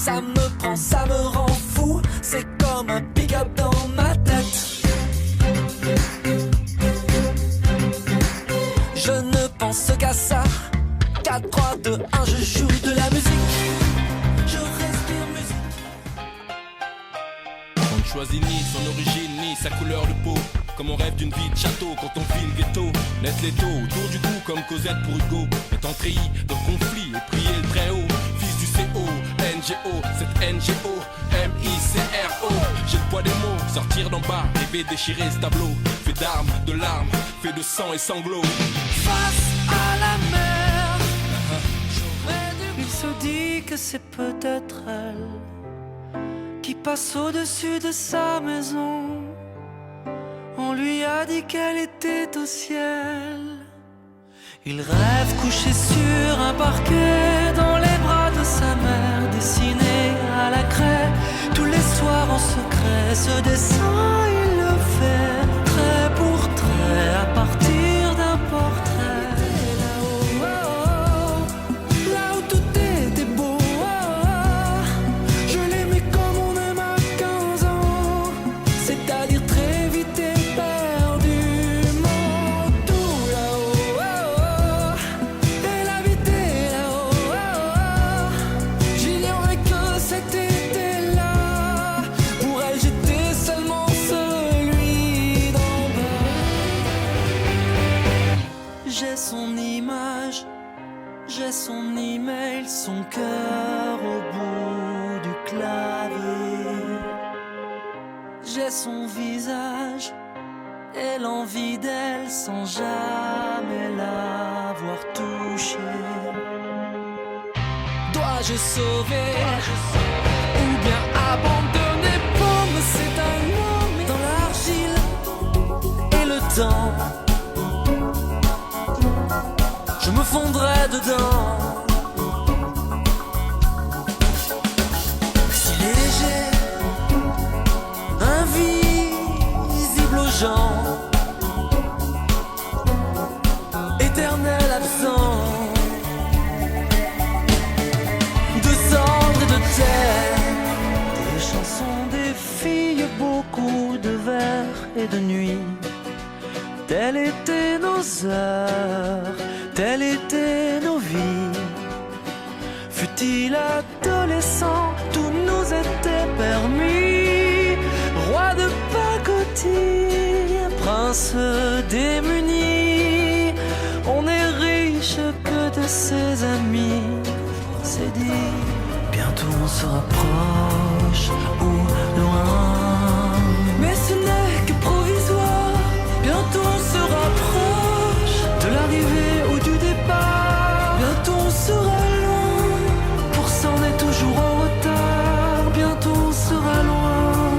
Ça me prend, ça me rend fou. C'est comme un pick-up dans ma tête. Je ne pense qu'à ça. 4, 3, 2, 1, je joue de la musique. Je respire musique. On ne choisit ni son origine ni sa couleur de peau. Comme on rêve d'une vie de château quand on vit le ghetto. Laisse les taux autour du cou comme Cosette pour Hugo. Étant treillis de conflits et prier le très haut. Fils du CO, NGO, cette NGO, MICRO. J'ai le poids des mots, sortir d'en bas, rêver déchirer ce tableau. Fait d'armes, de larmes, fait de sang et sanglots. Face à la mer, il se dit que c'est peut-être elle qui passe au-dessus de sa maison. On lui a dit qu'elle était au ciel. Il rêve couché sur un parquet dans les bras de sa mère, dessiné à la craie tous les soirs en secret. Ce dessin il le fait trait pour trait à partir d'un portrait. Là où tout était beau, je l'aimais comme on aime à 15 ans, c'est-à-dire très vite éperdument. Tout là-haut, elle habitait là-haut. J'ignorais que c'était là. Pour elle j'étais seulement celui d'en bas. J'ai son image, j'ai son email, son cœur au bout du clavier. J'ai son visage et l'envie d'elle sans jamais l'avoir touchée. Dois-je sauver ou bien abandonner? Pomme, c'est un homme dans l'argile et le temps. Je me fondrais dedans. Si léger, invisible aux gens, éternel absent de cendres et de terre. Des chansons, des filles, beaucoup de vers et de nuits. Telles étaient nos heures, telles étaient nos vies. Fut-il adolescent, tout nous était permis. Roi de pacotille, prince démuni. On est riche que de ses amis. On s'est dit, bientôt on se rapproche ou loin. Mais ce n'est que provisoire. Bientôt on se rapproche de l'arrivée ou du départ. Bientôt on sera loin, pour s'en est toujours en retard. Bientôt on sera loin,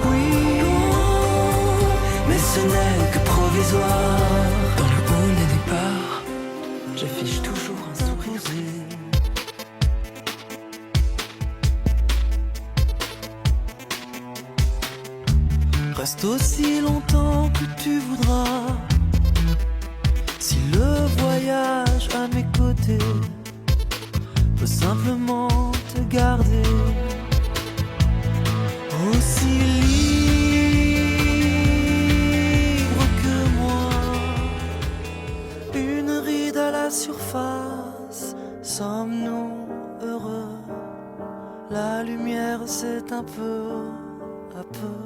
oui, loin. Mais ce n'est que provisoire. Dans le hall des départs, j'affiche toujours un sourire gai. Reste aussi longtemps que tu voudras. Si le voyage à mes côtés peut simplement te garder aussi libre que moi. Une ride à la surface, sommes-nous heureux? La lumière s'éteint peu à peu.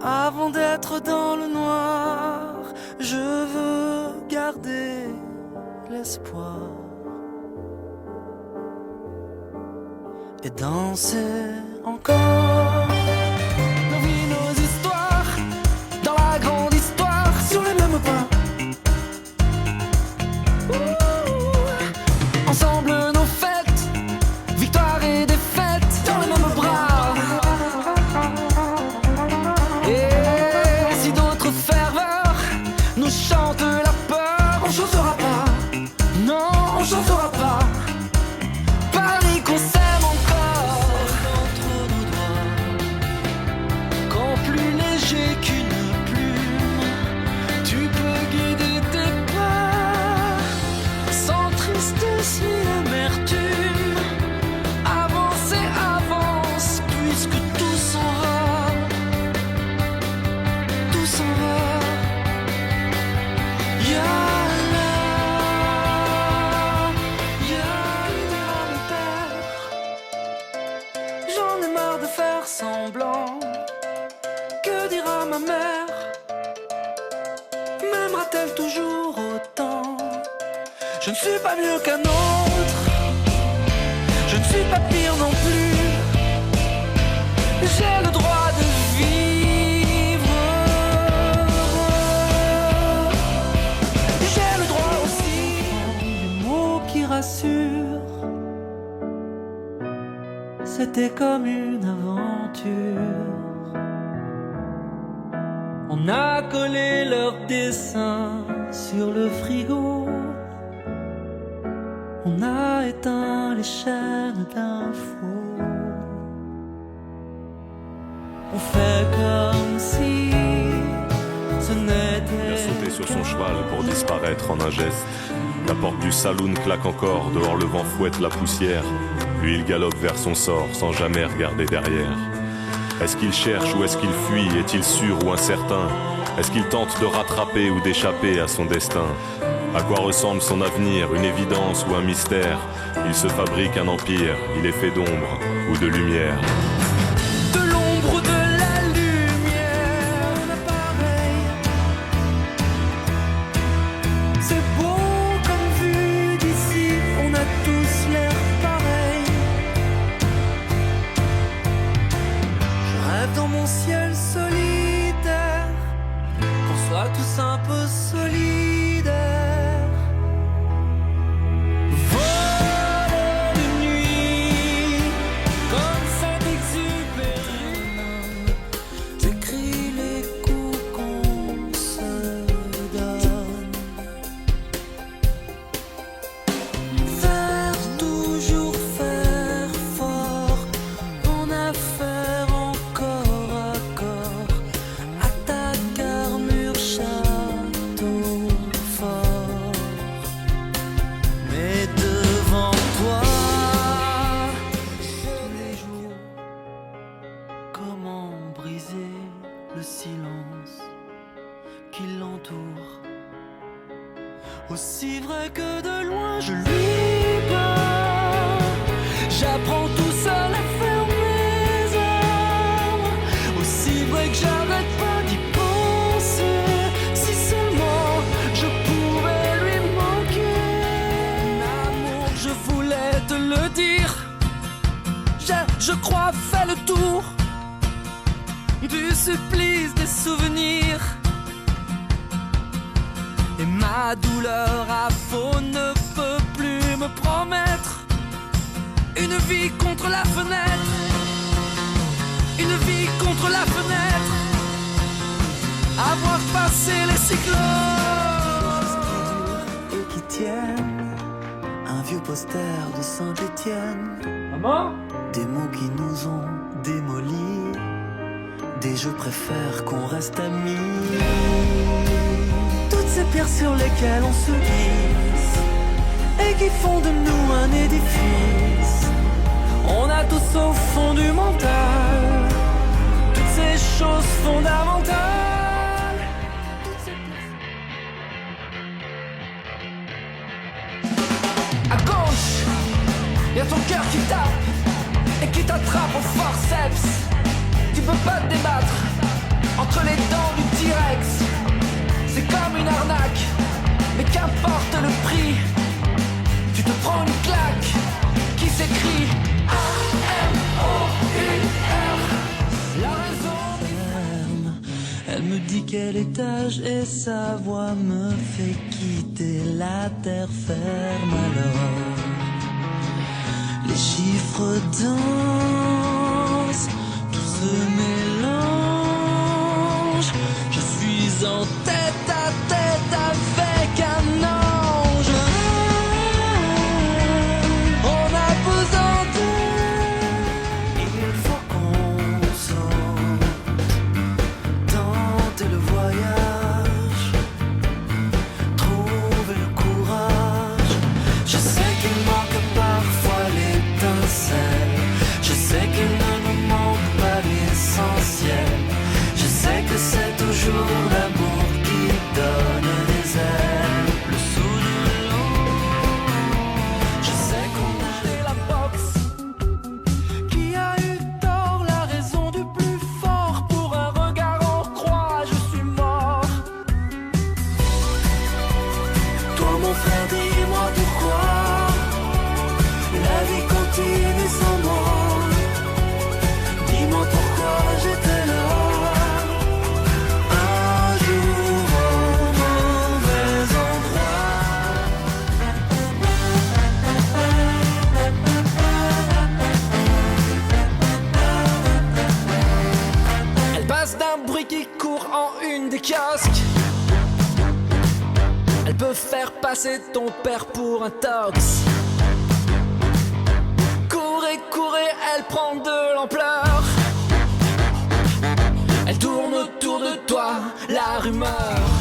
Avant d'être dans le noir, je veux garder l'espoir et danser encore. Nos vies, nos histoires, dans la grande histoire, sur les mêmes pas. Ensemble nos fêtes, victoire et défaite, dans les mêmes bras. Chante la peur, on chantera pas. Non, on chantera pas. Paris qu'on s'aime encore. Entre nos doigts, quand plus léger qu'une plume, tu peux guider tes pas, sans tristesse ni amertume. ma mère m'aimera-t-elle toujours autant? Je ne suis pas mieux qu'un autre, je ne suis pas pire non plus. J'ai le droit de vivre, j'ai le droit aussi des mots qui rassurent. C'était comme une aventure. On a collé leurs dessins sur le frigo. On a éteint les chaînes d'infos. On fait comme si ce n'était. Il a sauté sur son cheval pour disparaître en un geste. La porte du saloon claque encore, dehors le vent fouette la poussière. Lui il galope vers son sort sans jamais regarder derrière. Est-ce qu'il cherche ou est-ce qu'il fuit? Est-il sûr ou incertain? Est-ce qu'il tente de rattraper ou d'échapper à son destin? À quoi ressemble son avenir? Une évidence ou un mystère? Il se fabrique un empire, il est fait d'ombre ou de lumière. De l'ombre ou de la lumière, on a pareil. C'est beau comme vue d'ici, on a tous l'air pareil. Je rêve dans mon ciel solitaire, qu'on soit tous un peu solidaires. Aussi vrai que de loin je lui parle, j'apprends tout seul à fermer mes armes. Aussi vrai que j'arrête pas d'y penser, si seulement je pouvais lui manquer. Mon amour, je voulais te le dire, je crois fait le tour du supplice des souvenirs. Et ma douleur à faux ne peut plus me promettre une vie contre la fenêtre, une vie contre la fenêtre, avoir passé les cyclones. Et qui tiennent un vieux poster de Saint-Étienne. Maman? Des mots qui nous ont démolis, des je préfère qu'on reste amis. Ces pierres sur lesquelles on se glisse et qui font de nous un édifice. On a tous au fond du mental toutes ces choses fondamentales. À gauche, y'a ton cœur qui tape et qui t'attrape au forceps. Tu peux pas te débattre entre les dents du T-Rex. C'est comme une arnaque, mais qu'importe le prix, tu te prends une claque qui s'écrit A-M-O-U-R. La raison elle me dit quel étage et sa voix me fait quitter la terre ferme alors. Les chiffres dansent, tout se mélange. Je suis en tête à tête avec un ange. On a besoin d'eux. Il faut qu'on saute, tenter le voyage, trouver le courage. Je sais qu'il manque parfois l'étincelle. Je sais Elle peut faire passer ton père pour un tox. Courez, courez, elle prend de l'ampleur. Elle tourne autour de toi, la rumeur.